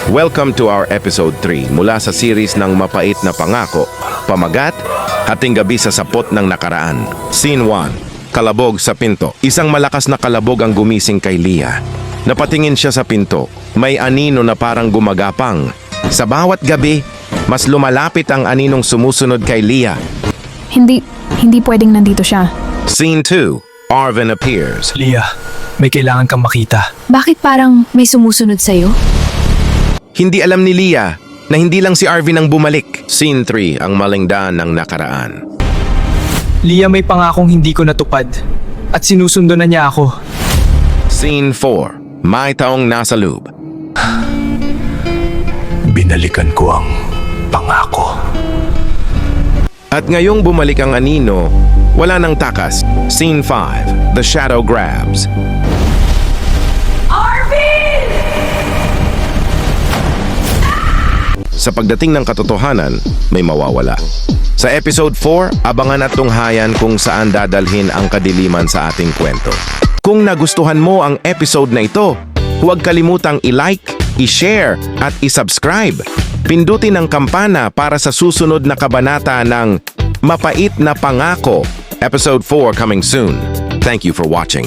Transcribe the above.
Welcome to our episode 3 mula sa series ng Mapait na Pangako, Pamagat, Hating Gabi sa Sapot ng Nakaraan. Scene 1. Kalabog sa pinto. Isang malakas na kalabog ang gumising kay Leah. Napatingin siya sa pinto. May anino na parang gumagapang. Sa bawat gabi, mas lumalapit ang aninong sumusunod kay Leah. Hindi pwedeng nandito siya. Scene 2. Arvin appears. Leah, may kailangan kang makita. Bakit parang may sumusunod sa'yo? Hindi alam ni Leah na hindi lang si Arvin ang bumalik. Scene 3. Ang malingdaan ng nakaraan. Leah, may pangakong hindi ko natupad. At sinusundo na niya ako. Scene 4. May taong nasa loob. Binalikan ko ang pangako. At ngayong bumalik ang anino, wala nang takas. Scene 5. The shadow grabs. Sa pagdating ng katotohanan, may mawawala. Sa episode 4, abangan at tunghayan kung saan dadalhin ang kadiliman sa ating kwento. Kung nagustuhan mo ang episode na ito, huwag kalimutang i-like, i-share at i-subscribe. Pindutin ang kampana para sa susunod na kabanata ng Mapait na Pangako. Episode 4 coming soon. Thank you for watching.